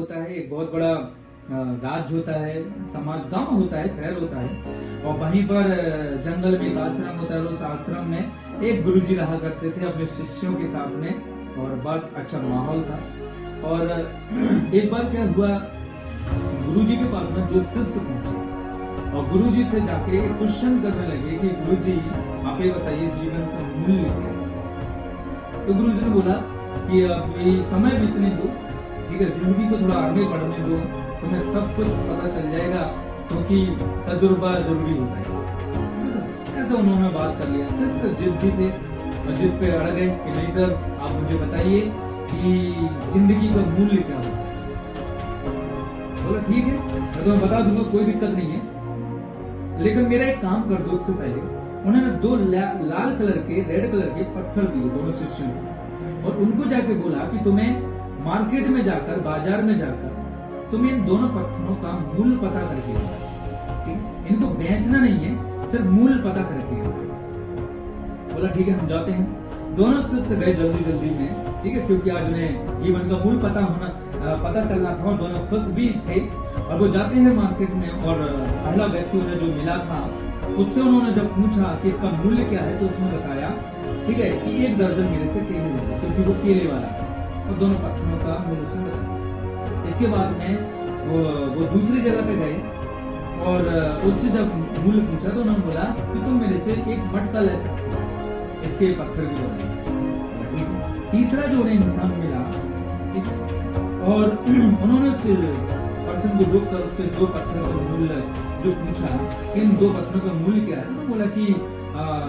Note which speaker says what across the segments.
Speaker 1: होता है, एक बहुत बड़ा राज्य होता है, समाज, गांव होता है, शहर होता है, और वहीं पर जंगल में एक आश्रम होता है। उस आश्रम में एक गुरुजी रहा करते थे अपने शिष्यों के साथ में, और बहुत अच्छा माहौल था। और एक बार क्या हुआ, गुरुजी के पास में दो शिष्य पहुंचे और गुरुजी से जाके क्वेश्चन करने लगे कि गुरुजी आप ये बताइए जीवन का मूल्य क्या है। तो गुरुजी ने बोला कि अभी समय बीतने दो, ठीक है, जिंदगी को थोड़ा आगे बढ़ने दो, तुम्हें सब कुछ पता चल जाएगा, क्योंकि तजुर्बा जरूरी होता है। ऐसा उन्होंने बात कर लिया। शिष्य जिद्दी थे और जिद पे अड़ गए कि नहीं सर, आप मुझे बताइए कि जिंदगी का मूल्य क्या होता है। बोला ठीक है, मैं तुम्हें बता दूंगा, कोई दिक्कत नहीं है, लेकिन मेरा एक काम कर दो। उससे पहले उन्होंने दो लाल कलर के, रेड कलर के पत्थर दिए दोनों शिष्यों को, और उनको जाके बोला कि तुम्हें मार्केट में जाकर, बाजार में जाकर तुम्हें इन दोनों पत्थरों का मूल्य पता करके आना। इनको बेचना नहीं है, सिर्फ मूल्य पता करके आना। बोला ठीक है, हम जाते हैं। दोनों शिष्य गए जल्दी जल्दी में, ठीक है, क्योंकि आज उन्हें जीवन का मूल्य पता चलना था और दोनों खुश भी थे। और वो जाते हैं मार्केट में, और पहला व्यक्ति उन्हें जो मिला था उससे उन्होंने जब पूछा कि इसका मूल्य क्या है, तो उसने बताया, ठीक है, कि 1 दर्जन मेरे से केले ले, क्योंकि वो केले वाला था, और दोनों पत्थरों का मूल्य उसने बताया। इसके बाद में वो दूसरी जगह पे गए और उससे जब मूल्य पूछा तो उन्होंने बोला कि तुम मेरे से एक मटका ले सकते हो इसके पत्थर की बदले। तीसरा जो उन्हें इंसान मिला, ठीक है, और उन्होंने उस पर्सन को रोक कर उससे 2 पत्थर का मूल्य जो पूछा, इन 2 पत्थरों का मूल्य क्या है, तो उन्होंने बोला कि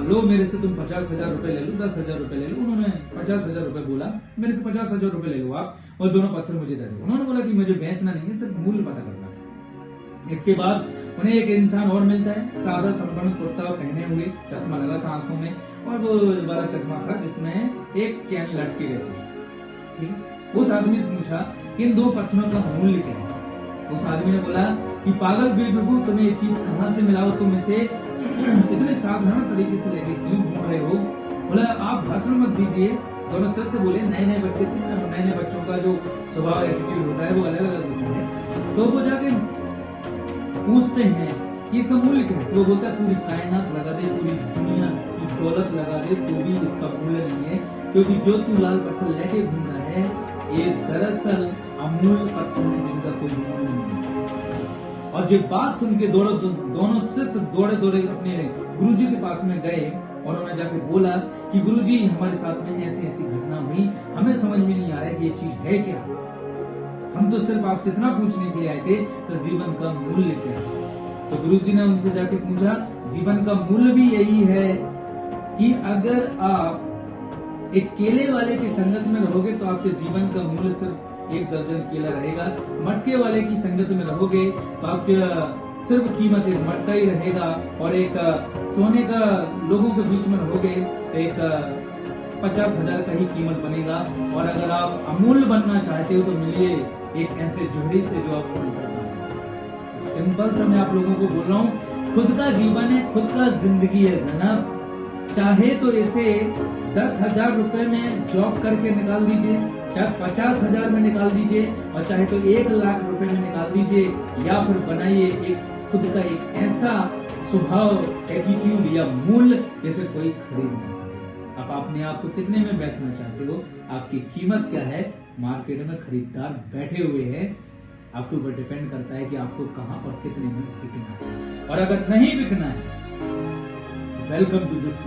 Speaker 1: लो मेरे से तुम 50,000 रुपए ले लो, 10,000 रुपए ले लो। उन्होंने 50,000 रुपए बोला, मेरे से 50,000 रुपए ले लो आप, और दोनों पत्थर मुझे दे दो। उन्होंने बोला कि मुझे बेचना नहीं है, सिर्फ मूल्य पता करना था। इसके बाद उन्हें एक इंसान और मिलता है, सादा संपूर्ण कुर्ता पहने हुए, चश्मा लगा था आंखों में, और वो वाला चश्मा था जिसमें एक चैन लटकी रहती। ठीक, उस आदमी से पूछा इन 2 पत्थरों का मूल्य क्या है। उस आदमी ने बोला कि पागल बेवकूफ, तुम्हें ये चीज कहाँ से मिला हो, तुम इसे इतने साधारण तरीके से लेके क्यों घूम रहे हो। बोला आप भाषण मत दीजिए। दोनों शिष्य बोले नए नए बच्चे थे, नए नए बच्चों का जो स्वभाव, एटीट्यूड होता है वो अलग अलग होता है। तो वो जाके पूछते हैं कि इसका मूल्य क्या है, तो वो बोलता है पूरी कायनात लगा दे, पूरी दुनिया की दौलत लगा दे, तो भी इसका मूल्य नहीं है, क्योंकि जो तू लाल पत्थर लेके घूम रहा है ये दरअसल अमूल्य पत्थर है जिनका कोई मूल्य नहीं है। और जब बात सुन के दोनों शिष्य दौड़े दौड़े अपने गुरुजी के पास में गए और उन्होंने जाके बोला कि गुरुजी हमारे साथ में ऐसी ऐसी घटना हुई, हमें समझ में नहीं आ रहा है कि ये चीज है क्या, हम तो सिर्फ आपसे इतना पूछने के लिए आए थे, तो जीवन का मूल्य क्या है। तो गुरुजी ने उनसे जाके पूछा, जीवन का मूल्य भी यही है कि अगर आप एक केले वाले की संगत में रहोगे तो आपके जीवन का मूल्य सिर्फ 1 दर्जन केला रहेगा। मटके वाले की संगत में रहोगे तो आपके सिर्फ कीमत एक मटका ही रहेगा, और एक सोने का लोगों के बीच में रहोगे तो एक 50,000 का ही कीमत बनेगा। और अगर आप अमूल्य बनना चाहते हो तो मिलिए एक ऐसे जोहरी से जो आपको तो सिंपल सा मैं आप लोगों को बोल रहा हूँ, खुद का जीवन है, खुद का जिंदगी है जनाब। चाहे तो इसे 10,000 रुपए में जॉब करके निकाल दीजिए, चाहे 50,000 में निकाल दीजिए, और चाहे तो 1 लाख रुपए में निकाल दीजिए, या फिर बनाइए एक खुद का एक ऐसा स्वभाव, एटीट्यूड या मूल्य जैसे कोई खरीद ना सके। आप अपने आप को कितने में बेचना चाहते हो, आपकी कीमत क्या है, मार्केट में खरीदार बैठे हुए हैं, आपके ऊपर डिपेंड करता है कि आपको कहां और कितने में बिकना है। और अगर नहीं बिकना है, वेलकम टू दिस